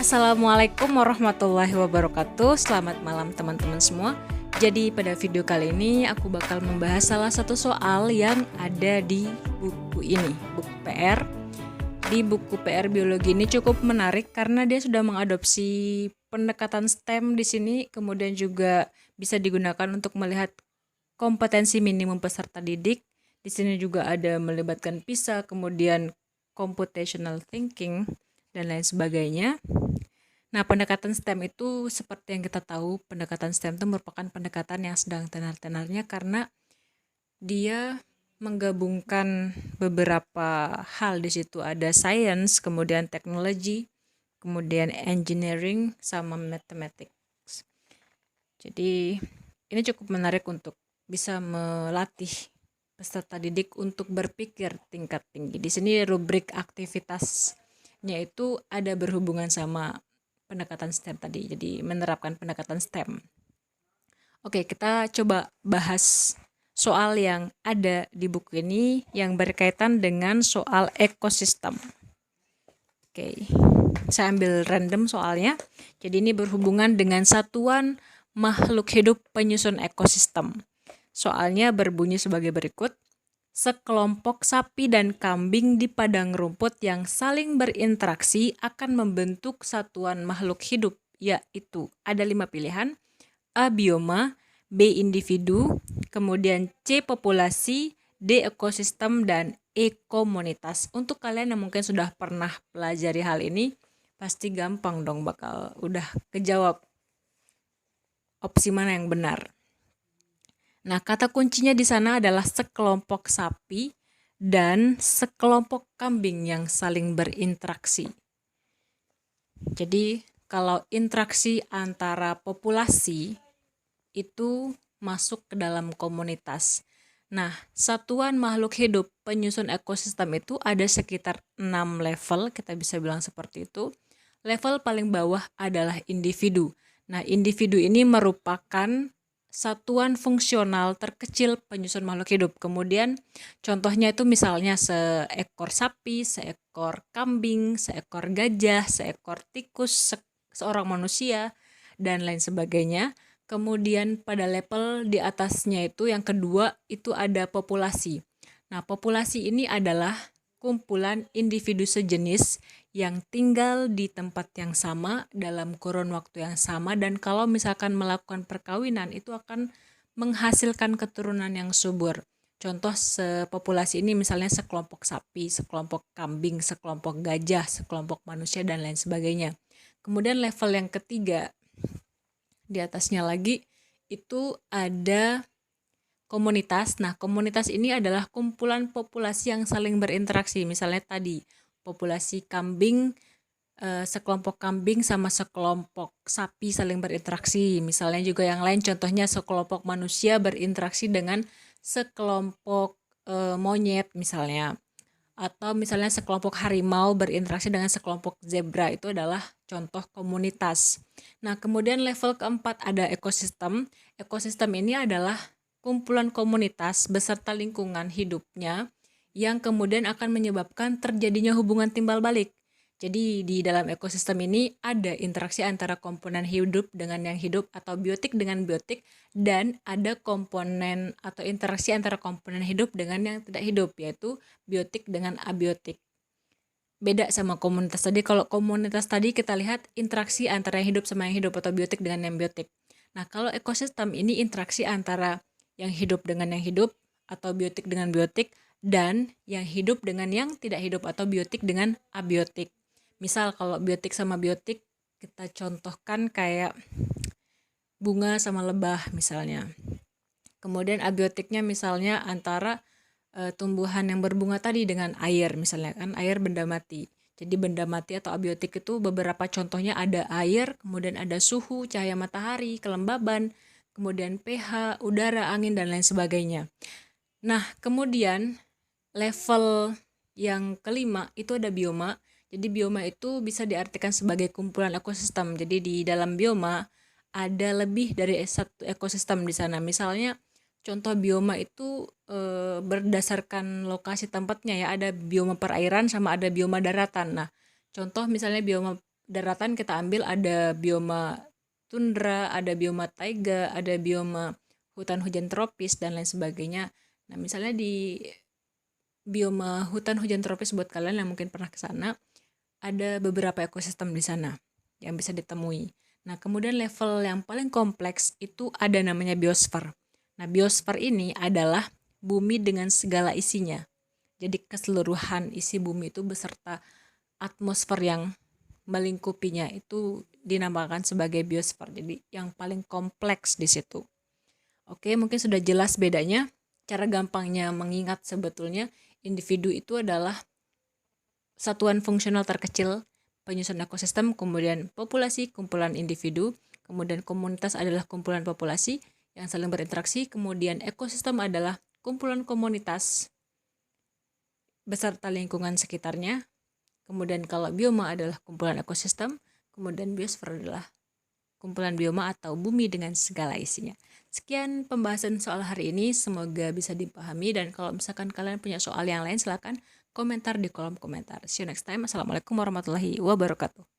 Assalamualaikum warahmatullahi wabarakatuh. Selamat malam teman-teman semua. Jadi pada video kali ini aku bakal membahas salah satu soal yang ada di buku ini, buku PR. Di buku PR biologi ini cukup menarik karena dia sudah mengadopsi pendekatan STEM di sini, kemudian juga bisa digunakan untuk melihat kompetensi minimum peserta didik. Di sini juga ada melibatkan PISA, kemudian computational thinking dan lain sebagainya. Nah, pendekatan STEM itu seperti yang kita tahu, pendekatan STEM itu merupakan pendekatan yang sedang tenar-tenarnya karena dia menggabungkan beberapa hal di situ. Ada science, kemudian teknologi, kemudian engineering, sama mathematics. Jadi, ini cukup menarik untuk bisa melatih peserta didik untuk berpikir tingkat tinggi. Di sini rubrik aktivitasnya itu ada berhubungan sama pendekatan STEM tadi, jadi menerapkan pendekatan STEM. Oke, kita coba bahas soal yang ada di buku ini yang berkaitan dengan soal ekosistem. Oke, saya ambil random soalnya. Jadi ini berhubungan dengan satuan makhluk hidup penyusun ekosistem. Soalnya berbunyi sebagai berikut. Sekelompok sapi dan kambing di padang rumput yang saling berinteraksi akan membentuk satuan makhluk hidup, yaitu ada 5 pilihan, A. Bioma, B. Individu, kemudian C. Populasi, D. Ekosistem, dan E. Komunitas. Untuk kalian yang mungkin sudah pernah pelajari hal ini, pasti gampang dong bakal udah kejawab opsi mana yang benar. Nah, kata kuncinya di sana adalah sekelompok sapi dan sekelompok kambing yang saling berinteraksi. Jadi, kalau interaksi antara populasi itu masuk ke dalam komunitas. Nah, satuan makhluk hidup penyusun ekosistem itu ada sekitar 6 level, kita bisa bilang seperti itu. Level paling bawah adalah individu. Nah, individu ini merupakan satuan fungsional terkecil penyusun makhluk hidup. Kemudian contohnya itu misalnya seekor sapi, seekor kambing, seekor gajah, seekor tikus, seorang manusia, dan lain sebagainya. Kemudian pada level di atasnya itu yang kedua itu ada populasi. Nah, populasi ini adalah kumpulan individu sejenis yang tinggal di tempat yang sama dalam kurun waktu yang sama, dan kalau misalkan melakukan perkawinan itu akan menghasilkan keturunan yang subur. Contoh sepopulasi ini misalnya sekelompok sapi, sekelompok kambing, sekelompok gajah, sekelompok manusia, dan lain sebagainya. Kemudian level yang ketiga di atasnya lagi itu ada komunitas. Nah, komunitas ini adalah kumpulan populasi yang saling berinteraksi. Misalnya tadi populasi kambing, sekelompok kambing sama sekelompok sapi saling berinteraksi. Misalnya juga yang lain, contohnya sekelompok manusia berinteraksi dengan sekelompok monyet misalnya. Atau misalnya sekelompok harimau berinteraksi dengan sekelompok zebra, itu adalah contoh komunitas. Nah, kemudian level keempat ada ekosistem. Ekosistem ini adalah kumpulan komunitas beserta lingkungan hidupnya yang kemudian akan menyebabkan terjadinya hubungan timbal balik. Jadi di dalam ekosistem ini ada interaksi antara komponen hidup dengan yang hidup atau biotik dengan biotik, dan ada komponen atau interaksi antara komponen hidup dengan yang tidak hidup, yaitu biotik dengan abiotik. Beda sama komunitas tadi. Kalau komunitas tadi kita lihat interaksi antara yang hidup sama yang hidup atau biotik dengan yang biotik. Nah, kalau ekosistem ini interaksi antara yang hidup dengan yang hidup atau biotik dengan biotik, dan yang hidup dengan yang tidak hidup atau biotik dengan abiotik. Misal kalau biotik sama biotik kita contohkan kayak bunga sama lebah misalnya. Kemudian abiotiknya misalnya antara tumbuhan yang berbunga tadi dengan air, misalnya kan air benda mati. Jadi benda mati atau abiotik itu beberapa contohnya ada air, kemudian ada suhu, cahaya matahari, kelembaban, kemudian pH, udara, angin, dan lain sebagainya. Nah, kemudian level yang kelima itu ada bioma. Jadi bioma itu bisa diartikan sebagai kumpulan ekosistem. Jadi di dalam bioma ada lebih dari satu ekosistem di sana. Misalnya contoh bioma itu berdasarkan lokasi tempatnya ya, ada bioma perairan sama ada bioma daratan. Nah, contoh misalnya bioma daratan kita ambil ada bioma tundra, ada bioma taiga, ada bioma hutan hujan tropis dan lain sebagainya. Nah, misalnya di bioma hutan hujan tropis, buat kalian yang mungkin pernah ke sana, ada beberapa ekosistem di sana yang bisa ditemui. Nah, kemudian level yang paling kompleks itu ada namanya biosfer. Nah, biosfer ini adalah bumi dengan segala isinya. Jadi keseluruhan isi bumi itu beserta atmosfer yang melingkupinya itu dinamakan sebagai biosfer. Jadi yang paling kompleks di situ. Oke, mungkin sudah jelas bedanya. Cara gampangnya mengingat sebetulnya individu itu adalah satuan fungsional terkecil penyusun ekosistem, kemudian populasi kumpulan individu, kemudian komunitas adalah kumpulan populasi yang saling berinteraksi, kemudian ekosistem adalah kumpulan komunitas beserta lingkungan sekitarnya. Kemudian kalau bioma adalah kumpulan ekosistem, kemudian biosfer adalah kumpulan bioma atau bumi dengan segala isinya. Sekian pembahasan soal hari ini, semoga bisa dipahami, dan kalau misalkan kalian punya soal yang lain silakan komentar di kolom komentar. See you next time. Assalamualaikum warahmatullahi wabarakatuh.